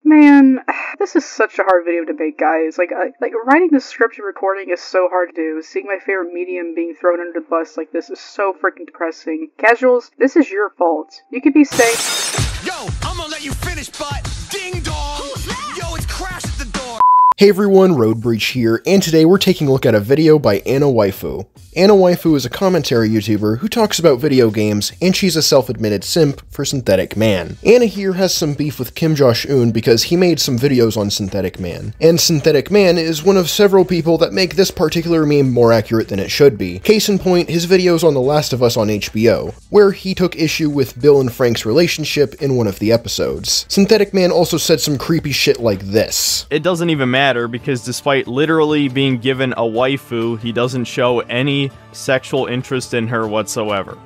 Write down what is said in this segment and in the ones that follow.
Man, this is such a hard video to make, guys. Like writing the script and recording is so hard to do. Seeing my favorite medium being thrown under the bus like this is so freaking depressing. Casuals, this is your fault. You could be saying, "Yo, I'm gonna let you finish, but ding dong! Yo, it's Crash at the door!" Hey everyone, Roadbreach here, and today we're taking a look at a video by Anna Waifu. Anna Waifu is a commentary YouTuber who talks about video games, and she's a self-admitted simp for Synthetic Man. Anna here has some beef with Kim Josh-un because he made some videos on Synthetic Man, and Synthetic Man is one of several people that make this particular meme more accurate than it should be. Case in point, his videos on The Last of Us on HBO, where he took issue with Bill and Frank's relationship in one of the episodes. Synthetic Man also said some creepy shit like this. It doesn't even matter because despite literally being given a waifu, he doesn't show any sexual interest in her whatsoever.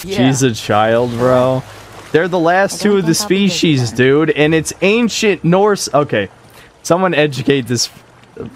Yeah. She's a child, bro. They're the last two of the species, dude, and it's ancient Norse. Okay, someone educate this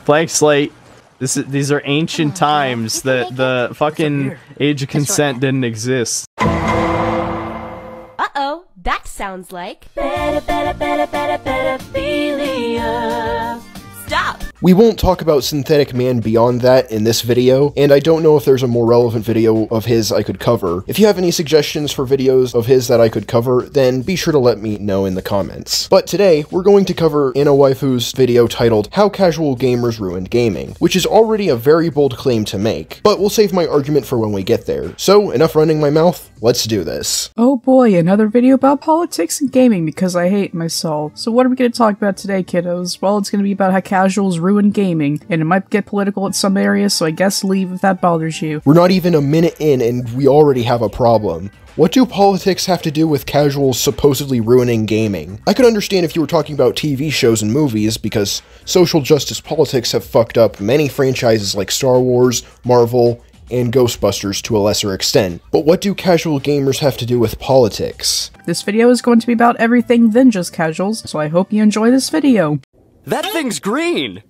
blank slate. These are ancient times that the fucking age of consent didn't exist. Uh-oh, that sounds like pedophilia. Stop! We won't talk about Synthetic Man beyond that in this video, and I don't know if there's a more relevant video of his I could cover. If you have any suggestions for videos of his that I could cover, then be sure to let me know in the comments. But today, we're going to cover Anna Waifu's video titled How Casual Gamers Ruined Gaming, which is already a very bold claim to make, but we'll save my argument for when we get there. So, enough running my mouth, let's do this. oh boy, another video about politics and gaming because I hate myself. So what are we going to talk about today, kiddos? Well, it's going to be about how casuals ruin gaming, and it might get political in some areas, so I guess leave if that bothers you. We're not even a minute in and we already have a problem. What do politics have to do with casuals supposedly ruining gaming? I could understand if you were talking about TV shows and movies, because social justice politics have fucked up many franchises like Star Wars, Marvel, and Ghostbusters to a lesser extent. But what do casual gamers have to do with politics? This video is going to be about everything than just casuals, so I hope you enjoy this video. That thing's green!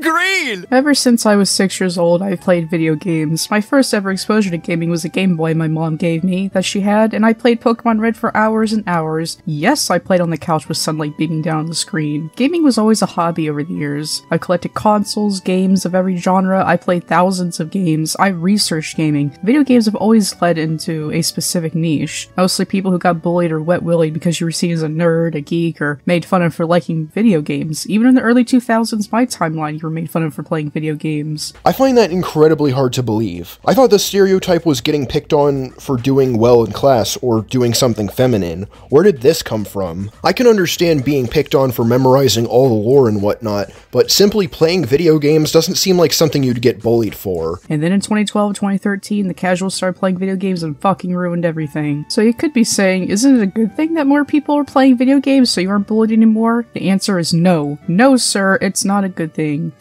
Green! Ever since I was 6 years old, I've played video games. My first ever exposure to gaming was a Game Boy my mom gave me, that she had, and I played Pokemon Red for hours and hours. Yes, I played on the couch with sunlight beaming down on the screen. Gaming was always a hobby over the years. I collected consoles, games of every genre, I played thousands of games, I researched gaming. Video games have always led into a specific niche. Mostly people who got bullied or wet-willied because you were seen as a nerd, a geek, or made fun of for liking video games. Even in the early 2000s, my timeline, you were made fun of for playing video games. I find that incredibly hard to believe. I thought the stereotype was getting picked on for doing well in class or doing something feminine. Where did this come from? I can understand being picked on for memorizing all the lore and whatnot, but simply playing video games doesn't seem like something you'd get bullied for. And then in 2012, 2013, the casuals started playing video games and fucking ruined everything. So you could be saying, isn't it a good thing that more people are playing video games so you aren't bullied anymore? The answer is no. No, sir, it's not a good thing.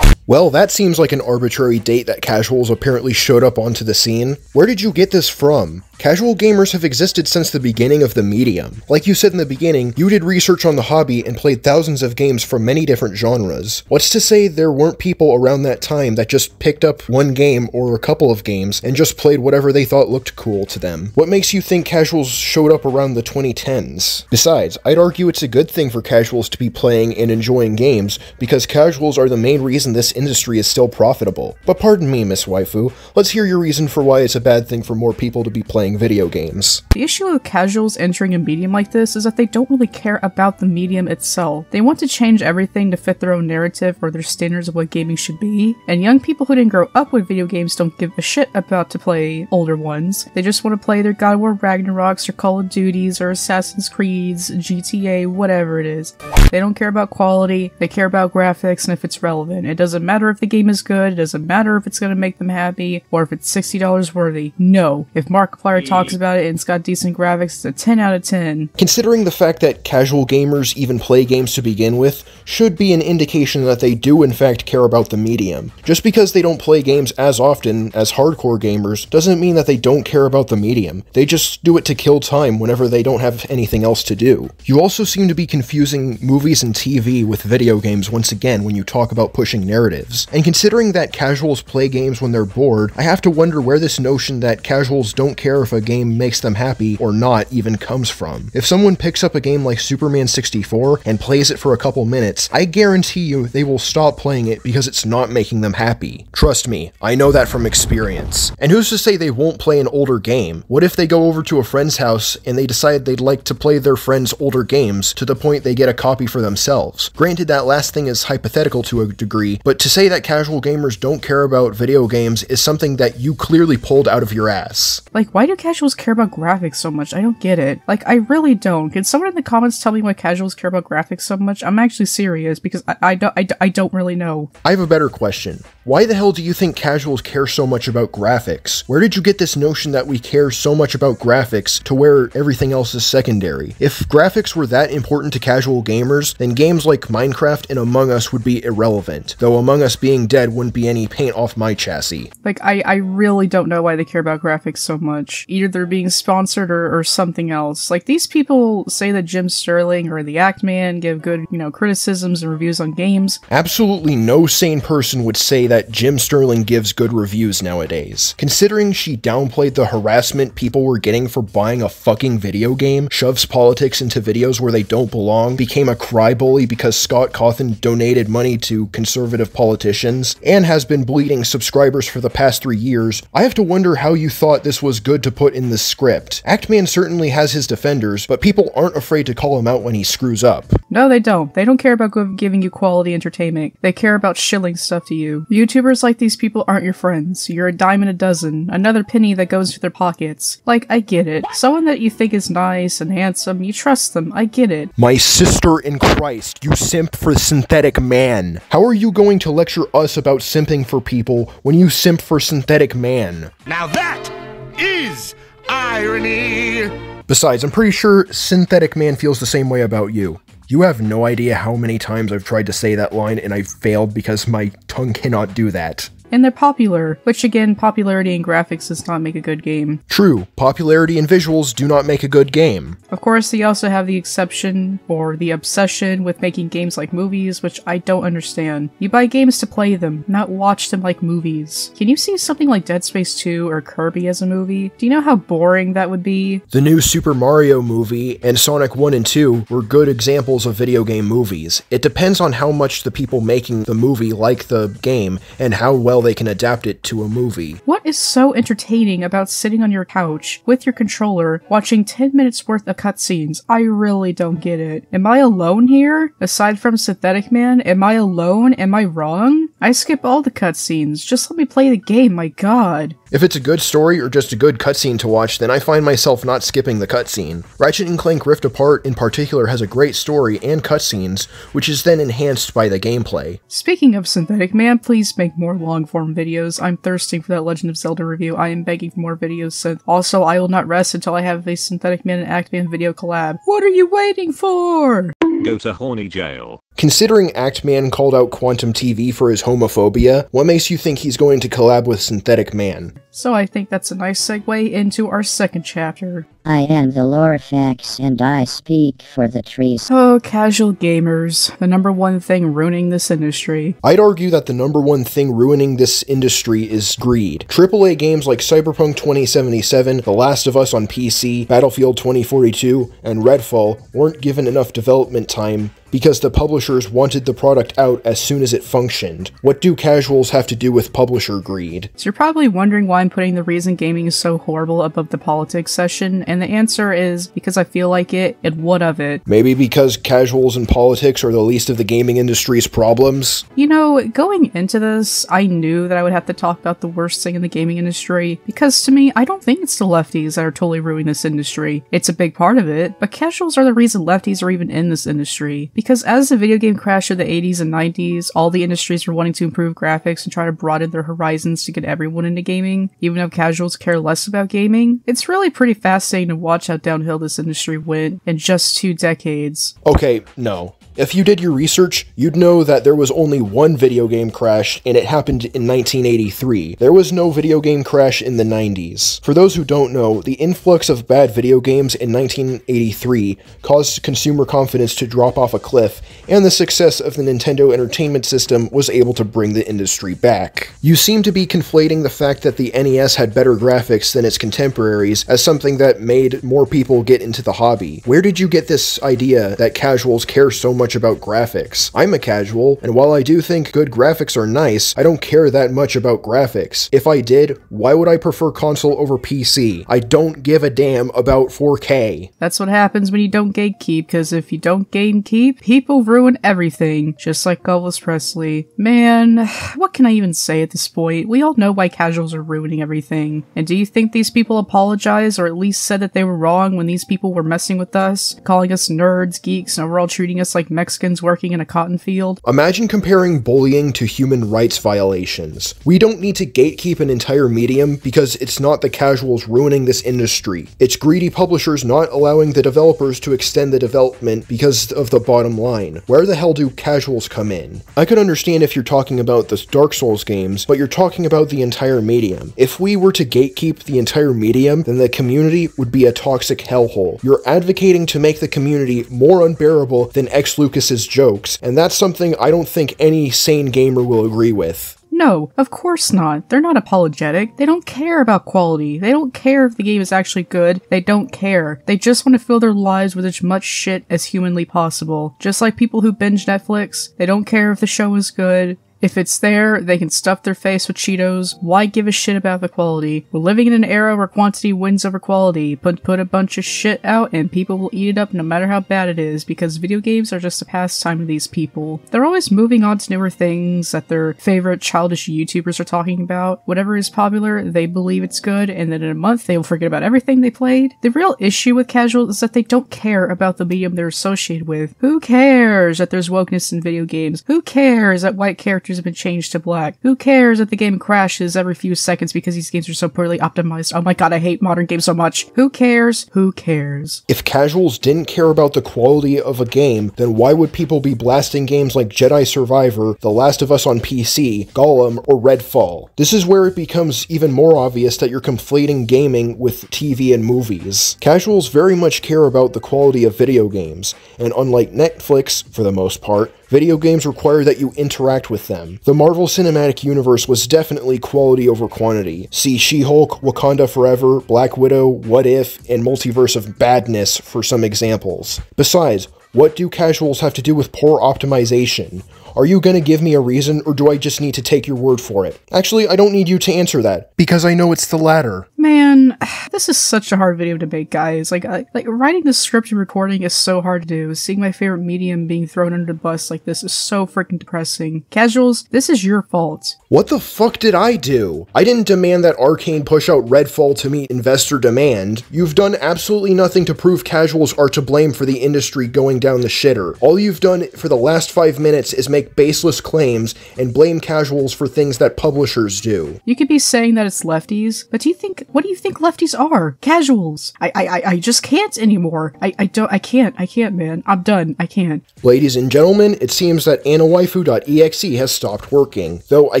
Well, that seems like an arbitrary date that casuals apparently showed up onto the scene. Where did you get this from? Casual gamers have existed since the beginning of the medium. Like you said in the beginning, you did research on the hobby and played thousands of games from many different genres. What's to say there weren't people around that time that just picked up one game or a couple of games and just played whatever they thought looked cool to them? What makes you think casuals showed up around the 2010s? Besides, I'd argue it's a good thing for casuals to be playing and enjoying games, because casuals are the main reason this industry is still profitable. But pardon me, Miss Waifu, let's hear your reason for why it's a bad thing for more people to be playing video games. The issue with casuals entering a medium like this is that they don't really care about the medium itself. They want to change everything to fit their own narrative or their standards of what gaming should be, and young people who didn't grow up with video games don't give a shit about to play older ones. They just want to play their God of War Ragnaroks or Call of Duties or Assassin's Creeds, GTA, whatever it is. They don't care about quality, they care about graphics and if it's relevant. It doesn't matter if the game is good, it doesn't matter if it's going to make them happy, or if it's $60 worthy. No. If Markiplier talks about it and it's got decent graphics, it's a 10 out of 10. Considering the fact that casual gamers even play games to begin with, should be an indication that they do in fact care about the medium. Just because they don't play games as often as hardcore gamers doesn't mean that they don't care about the medium. They just do it to kill time whenever they don't have anything else to do. You also seem to be confusing movies and TV with video games once again when you talk about pushing narratives. And considering that casuals play games when they're bored, I have to wonder where this notion that casuals don't care care if a game makes them happy or not even comes from. If someone picks up a game like Superman 64 and plays it for a couple minutes, I guarantee you they will stop playing it because it's not making them happy. Trust me, I know that from experience. And who's to say they won't play an older game? What if they go over to a friend's house and they decide they'd like to play their friend's older games to the point they get a copy for themselves? Granted, that last thing is hypothetical to a degree, but to say that casual gamers don't care about video games is something that you clearly pulled out of your ass. Like, why do casuals care about graphics so much? I don't get it. Like, I really don't. Can someone in the comments tell me why casuals care about graphics so much? I'm actually serious, because I don't really know. I have a better question. Why the hell do you think casuals care so much about graphics? Where did you get this notion that we care so much about graphics to where everything else is secondary? If graphics were that important to casual gamers, then games like Minecraft and Among Us would be irrelevant, though Among Us being dead wouldn't be any paint off my chassis. Like, I really don't know why they care about graphics so much. Either they're being sponsored or something else. Like, these people say that Jim Sterling or the Act Man give good, criticisms and reviews on games. Absolutely no sane person would say that Jim Sterling gives good reviews nowadays. Considering she downplayed the harassment people were getting for buying a fucking video game, shoves politics into videos where they don't belong, became a crybaby because Scott Cawthon donated money to conservative politicians, and has been bleeding subscribers for the past 3 years, I have to wonder how you thought this was good to put in the script. Actman certainly has his defenders, but people aren't afraid to call him out when he screws up. No, they don't. They don't care about giving you quality entertainment. They care about shilling stuff to you. YouTubers like these people aren't your friends. You're a dime in a dozen, another penny that goes into their pockets. Like, I get it. Someone that you think is nice and handsome, you trust them. I get it. My sister in Christ, you simp for Synthetic Man. How are you going to lecture us about simping for people when you simp for Synthetic Man? Now that is irony. Besides, I'm pretty sure Synthetic Man feels the same way about you. You have no idea how many times I've tried to say that line and I've failed because my tongue cannot do that. And they're popular, which again, popularity in graphics does not make a good game. True, popularity in visuals do not make a good game. Of course, they also have the exception, or the obsession, with making games like movies, which I don't understand. You buy games to play them, not watch them like movies. Can you see something like Dead Space 2 or Kirby as a movie? Do you know how boring that would be? The new Super Mario movie and Sonic 1 and 2 were good examples of video game movies. It depends on how much the people making the movie like the game and how well they can adapt it to a movie. What is so entertaining about sitting on your couch with your controller watching 10 minutes worth of cutscenes? I really don't get it. Am I alone here? Aside from Synthetic Man, am I alone? Am I wrong? I skip all the cutscenes. Just let me play the game, my god. If it's a good story or just a good cutscene to watch, then I find myself not skipping the cutscene. Ratchet & Clank Rift Apart in particular has a great story and cutscenes, which is then enhanced by the gameplay. Speaking of Synthetic Man, please make more long-form videos. I'm thirsting for that Legend of Zelda review. I am begging for more videos sent. Also, I will not rest until I have a Synthetic Man and Actman video collab. What are you waiting for? Go to horny jail. Considering Actman called out Quantum TV for his homophobia, what makes you think he's going to collab with Synthetic Man? So I think that's a nice segue into our second chapter. I am the Lorfax and I speak for the trees. Oh, casual gamers. The number one thing ruining this industry. I'd argue that the number one thing ruining this industry is greed. AAA games like Cyberpunk 2077, The Last of Us on PC, Battlefield 2042, and Redfall weren't given enough development time because the publishers wanted the product out as soon as it functioned. What do casuals have to do with publisher greed? So you're probably wondering why I'm putting the reason gaming is so horrible above the politics session, and the answer is because I feel like it, and what of it? Maybe because casuals and politics are the least of the gaming industry's problems? You know, going into this, I knew that I would have to talk about the worst thing in the gaming industry, because to me, I don't think it's the lefties that are totally ruining this industry. It's a big part of it, but casuals are the reason lefties are even in this industry. Because as the video game crash of the 80s and 90s, all the industries were wanting to improve graphics and try to broaden their horizons to get everyone into gaming, even if casuals care less about gaming. It's really pretty fascinating to watch how downhill this industry went in just 2 decades. Okay, no. If you did your research, you'd know that there was only one video game crash, and it happened in 1983. There was no video game crash in the 90s. For those who don't know, the influx of bad video games in 1983 caused consumer confidence to drop off a cliff, and the success of the Nintendo Entertainment System was able to bring the industry back. You seem to be conflating the fact that the NES had better graphics than its contemporaries as something that made more people get into the hobby. Where did you get this idea that casuals care so much about graphics? I'm a casual, and while I do think good graphics are nice, I don't care that much about graphics. If I did, why would I prefer console over PC? I don't give a damn about 4K. That's what happens when you don't gatekeep, because if you don't gatekeep, people ruin everything, just like Elvis Presley. Man, what can I even say at this point? We all know why casuals are ruining everything. And do you think these people apologized, or at least said that they were wrong when these people were messing with us, calling us nerds, geeks, and overall treating us like Mexicans working in a cotton field? Imagine comparing bullying to human rights violations. We don't need to gatekeep an entire medium because it's not the casuals ruining this industry. It's greedy publishers not allowing the developers to extend the development because of the bottom line. Where the hell do casuals come in? I could understand if you're talking about the Dark Souls games, but you're talking about the entire medium. If we were to gatekeep the entire medium, then the community would be a toxic hellhole. You're advocating to make the community more unbearable than X Lucas's jokes, and that's something I don't think any sane gamer will agree with. No, of course not. They're not apologetic. They don't care about quality. They don't care if the game is actually good. They don't care. They just want to fill their lives with as much shit as humanly possible. Just like people who binge Netflix, they don't care if the show is good. If it's there, they can stuff their face with Cheetos. Why give a shit about the quality? We're living in an era where quantity wins over quality. Put a bunch of shit out and people will eat it up no matter how bad it is, because video games are just a pastime to these people. They're always moving on to newer things that their favorite childish YouTubers are talking about. Whatever is popular, they believe it's good, and then in a month they will forget about everything they played. The real issue with casuals is that they don't care about the medium they're associated with. Who cares that there's wokeness in video games? Who cares that white characters have been changed to black? Who cares that the game crashes every few seconds because these games are so poorly optimized? Oh my god, I hate modern games so much. Who cares? Who cares? If casuals didn't care about the quality of a game, then why would people be blasting games like Jedi Survivor, The Last of Us on PC, Gollum, or Redfall? This is where it becomes even more obvious that you're conflating gaming with TV and movies. Casuals very much care about the quality of video games, and unlike Netflix, for the most part, video games require that you interact with them. The Marvel Cinematic Universe was definitely quality over quantity. See She-Hulk, Wakanda Forever, Black Widow, What If, and Multiverse of Badness for some examples. Besides, what do casuals have to do with poor optimization? Are you gonna give me a reason, or do I just need to take your word for it? Actually, I don't need you to answer that, because I know it's the latter. Man, this is such a hard video to make, guys. Like writing the script and recording is so hard to do. Seeing my favorite medium being thrown under the bus like this is so freaking depressing. Casuals, this is your fault. What the fuck did I do? I didn't demand that Arcane push out Redfall to meet investor demand. You've done absolutely nothing to prove casuals are to blame for the industry going down the shitter. All you've done for the last 5 minutes is make baseless claims and blame casuals for things that publishers do. You could be saying that it's lefties, but what do you think lefties are? Casuals. I just can't anymore. I can't, man. I'm done. I can't. Ladies and gentlemen, it seems that anawaifu.exe has stopped working. Though I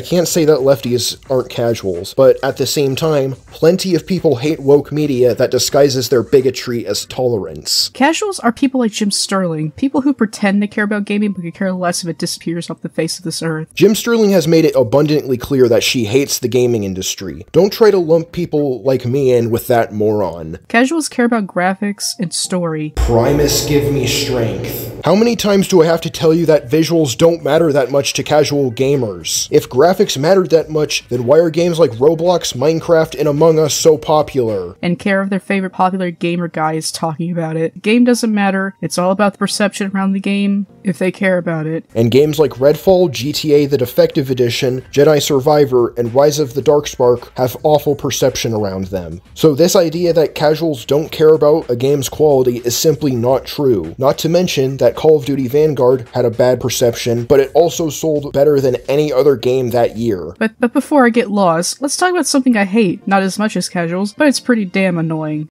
can't say that lefties aren't casuals, but at the same time, plenty of people hate woke media that disguises their bigotry as tolerance. Casuals are people like Jim Sterling, people who pretend they care about gaming but could care less if it disappears off the face of this earth. Jim Sterling has made it abundantly clear that she hates the gaming industry. Don't try to lump people like me in with that moron. Casuals care about graphics and story. Primus, give me strength. How many times do I have to tell you that visuals don't matter that much to casual gamers? If graphics mattered that much, then why are games like Roblox, Minecraft, and Among Us so popular? And care if their favorite popular gamer guy is talking about it. The game doesn't matter. It's all about the perception around the game, if they care about it. And games like Redfall, GTA the Defective Edition, Jedi Survivor, and Rise of the Darkspark have awful perception around them. So this idea that casuals don't care about a game's quality is simply not true. Not to mention that Call of Duty Vanguard had a bad perception, but it also sold better than any other game that year. But before I get lost, let's talk about something I hate. Not as much as casuals, but it's pretty damn annoying.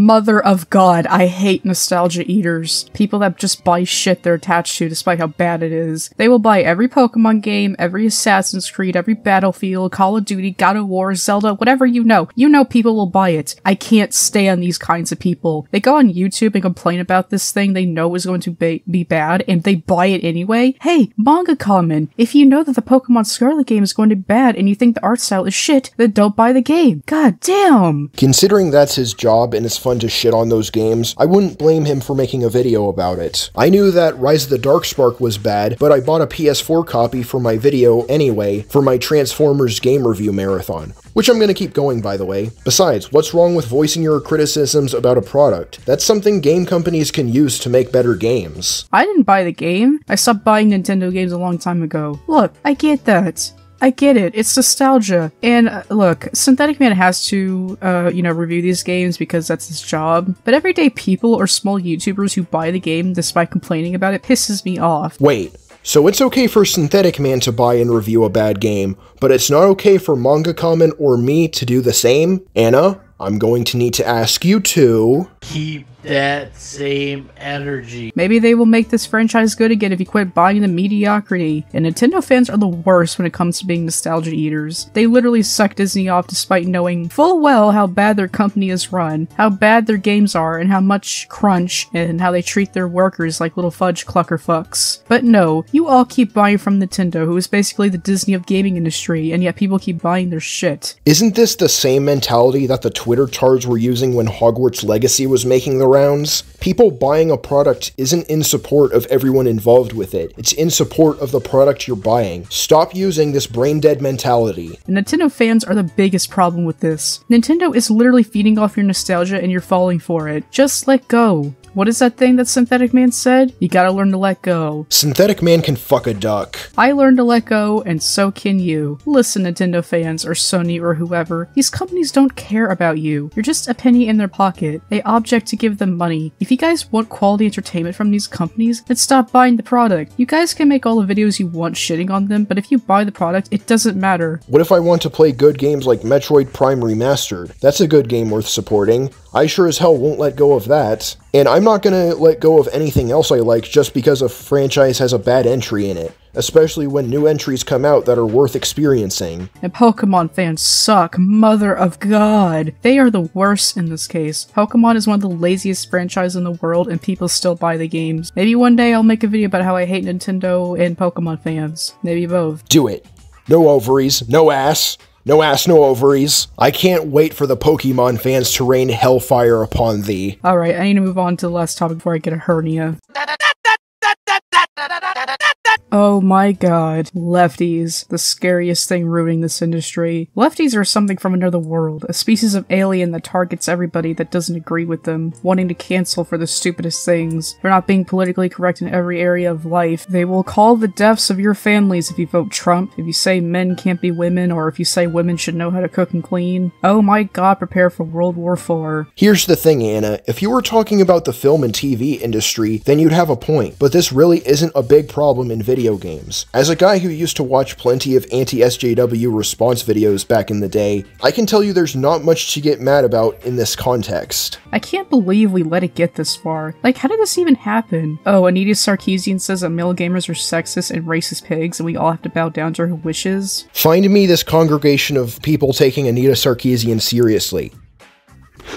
Mother of God, I hate nostalgia eaters. People that just buy shit they're attached to despite how bad it is. They will buy every Pokemon game, every Assassin's Creed, every Battlefield, Call of Duty, God of War, Zelda, whatever you know. You know people will buy it. I can't stand these kinds of people. They go on YouTube and complain about this thing they know is going to be bad, and they buy it anyway. Hey, manga comment, if you know that the Pokemon Scarlet game is going to be bad and you think the art style is shit, then don't buy the game. God damn! Considering that's his job and it's fun to shit on those games, I wouldn't blame him for making a video about it. I knew that Rise of the Darkspark was bad, but I bought a PS4 copy for my video anyway for my Transformers game review marathon, which I'm gonna keep going, by the way. Besides, what's wrong with voicing your criticisms about a product? That's something game companies can use to make better games. I didn't buy the game. I stopped buying Nintendo games a long time ago. Look, I get that. I get it. It's nostalgia. And look, Synthetic Man has to, review these games because that's his job. But everyday people or small YouTubers who buy the game despite complaining about it pisses me off. Wait. So it's okay for Synthetic Man to buy and review a bad game, but it's not okay for Manga Comment or me to do the same? Anna, I'm going to need to ask you to keep that same energy. Maybe they will make this franchise good again if you quit buying the mediocrity. And Nintendo fans are the worst when it comes to being nostalgia eaters. They literally suck Disney off despite knowing full well how bad their company is run, how bad their games are, and how much crunch, and how they treat their workers like little fudge clucker fucks. But no, you all keep buying from Nintendo, who is basically the Disney of gaming industry, and yet people keep buying their shit. Isn't this the same mentality that the Twitter tards were using when Hogwarts Legacy was making the rounds? People buying a product isn't in support of everyone involved with it. It's in support of the product you're buying. Stop using this brain-dead mentality. And Nintendo fans are the biggest problem with this. Nintendo is literally feeding off your nostalgia and you're falling for it. Just let go. What is that thing that Synthetic Man said? You gotta learn to let go. Synthetic Man can fuck a duck. I learned to let go, and so can you. Listen, Nintendo fans, or Sony, or whoever, these companies don't care about you. You're just a penny in their pocket. They object to give them money. If you guys want quality entertainment from these companies, then stop buying the product. You guys can make all the videos you want shitting on them, but if you buy the product, it doesn't matter. What if I want to play good games like Metroid Prime Remastered? That's a good game worth supporting. I sure as hell won't let go of that. And I'm not gonna let go of anything else I like just because a franchise has a bad entry in it, especially when new entries come out that are worth experiencing. And Pokemon fans suck, mother of God. They are the worst in this case. Pokemon is one of the laziest franchises in the world and people still buy the games. Maybe one day I'll make a video about how I hate Nintendo and Pokemon fans. Maybe both. Do it. No ovaries, no ass. No ass, no ovaries. I can't wait for the Pokemon fans to rain hellfire upon thee. Alright, I need to move on to the last topic before I get a hernia. Oh my god. Lefties. The scariest thing ruining this industry. Lefties are something from another world. A species of alien that targets everybody that doesn't agree with them, wanting to cancel for the stupidest things. They're not being politically correct in every area of life. They will call the deaths of your families if you vote Trump, if you say men can't be women, or if you say women should know how to cook and clean. Oh my god, prepare for World War IV. Here's the thing, Anna. If you were talking about the film and TV industry, then you'd have a point. But this really isn't a big problem in video games. As a guy who used to watch plenty of anti-SJW response videos back in the day, I can tell you there's not much to get mad about in this context. I can't believe we let it get this far. Like, how did this even happen? Oh, Anita Sarkeesian says that male gamers are sexist and racist pigs and we all have to bow down to her wishes? Find me this congregation of people taking Anita Sarkeesian seriously.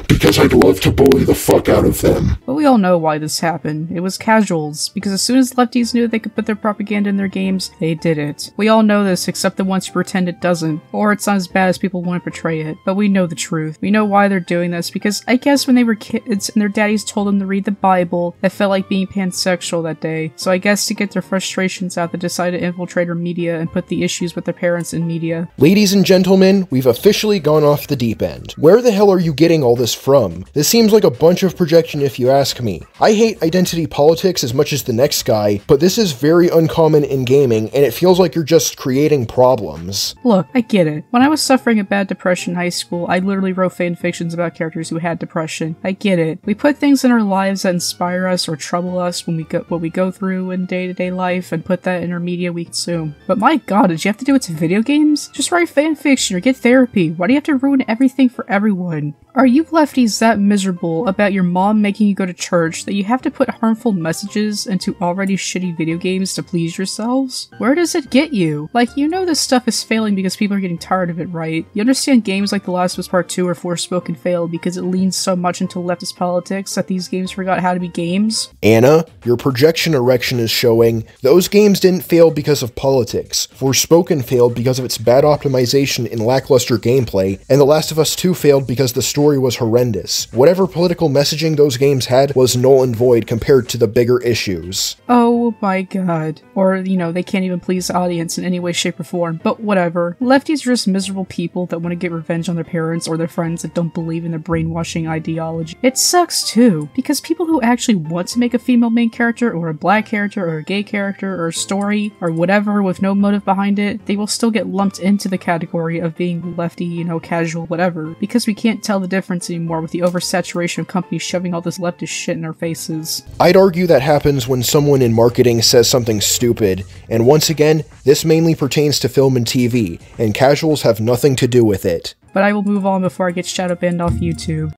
Because I'd love to bully the fuck out of them. But we all know why this happened. It was casuals, because as soon as lefties knew they could put their propaganda in their games, they did it. We all know this, except the ones who pretend it doesn't, or it's not as bad as people want to portray it. But we know the truth. We know why they're doing this, because I guess when they were kids and their daddies told them to read the Bible, it felt like being pansexual that day. So I guess to get their frustrations out, they decided to infiltrate our media and put the issues with their parents in media. Ladies and gentlemen, we've officially gone off the deep end. Where the hell are you getting all this from? This seems like a bunch of projection if you ask me. I hate identity politics as much as the next guy, but this is very uncommon in gaming and it feels like you're just creating problems. Look, I get it. When I was suffering a bad depression in high school, I literally wrote fanfictions about characters who had depression. I get it. We put things in our lives that inspire us or trouble us when what we go through in day-to-day life and put that in our media we consume. But my god, did you have to do it to video games? Just write fanfiction or get therapy. Why do you have to ruin everything for everyone? Are you lefties that miserable about your mom making you go to church that you have to put harmful messages into already shitty video games to please yourselves? Where does it get you? Like, you know this stuff is failing because people are getting tired of it, right? You understand games like The Last of Us Part 2 or Forspoken failed because it leans so much into leftist politics that these games forgot how to be games? Anna, your projection erection is showing those games didn't fail because of politics. Forspoken failed because of its bad optimization and lackluster gameplay, and The Last of Us 2 failed because the story was horrendous. Whatever political messaging those games had was null and void compared to the bigger issues. Oh my god. Or, you know, they can't even please the audience in any way, shape, or form. But whatever. Lefties are just miserable people that want to get revenge on their parents or their friends that don't believe in their brainwashing ideology. It sucks too, because people who actually want to make a female main character or a black character or a gay character or a story or whatever with no motive behind it, they will still get lumped into the category of being lefty, you know, casual, whatever, because we can't tell the difference anymore with the oversaturation of companies shoving all this leftist shit in our faces. I'd argue that happens when someone in marketing says something stupid, and once again, this mainly pertains to film and TV, and casuals have nothing to do with it. But I will move on before I get shadow banned off YouTube.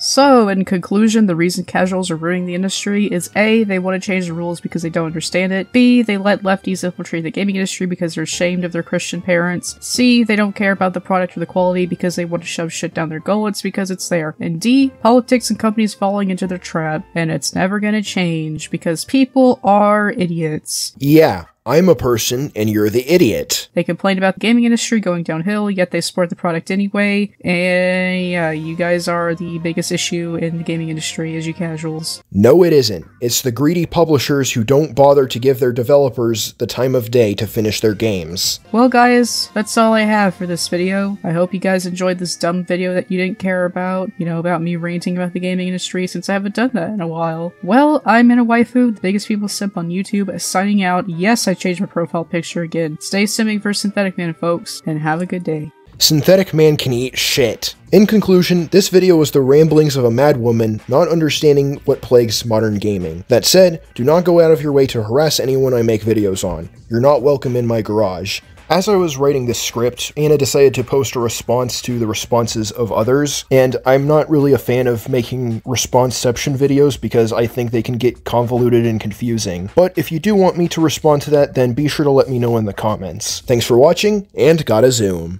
So, in conclusion, the reason casuals are ruining the industry is A, they want to change the rules because they don't understand it. B, they let lefties infiltrate the gaming industry because they're ashamed of their Christian parents. C, they don't care about the product or the quality because they want to shove shit down their gullets because it's there. And D, politics and companies falling into their trap. And it's never gonna change because people are idiots. Yeah. I'm a person, and you're the idiot. They complain about the gaming industry going downhill, yet they support the product anyway, and yeah, you guys are the biggest issue in the gaming industry as you casuals. No, it isn't. It's the greedy publishers who don't bother to give their developers the time of day to finish their games. Well guys, that's all I have for this video. I hope you guys enjoyed this dumb video that you didn't care about, you know, about me ranting about the gaming industry since I haven't done that in a while. Well, I'm Anna Waifu, the biggest people simp on YouTube, signing out. Yes, I changed my profile picture again. Stay simming for Synthetic Man, folks, and have a good day. Synthetic Man can eat shit. In conclusion, this video was the ramblings of a mad woman not understanding what plagues modern gaming. That said, do not go out of your way to harass anyone I make videos on. You're not welcome in my garage. As I was writing this script, Anna decided to post a response to the responses of others, and I'm not really a fan of making responseception videos because I think they can get convoluted and confusing. But if you do want me to respond to that, then be sure to let me know in the comments. Thanks for watching, and gotta zoom.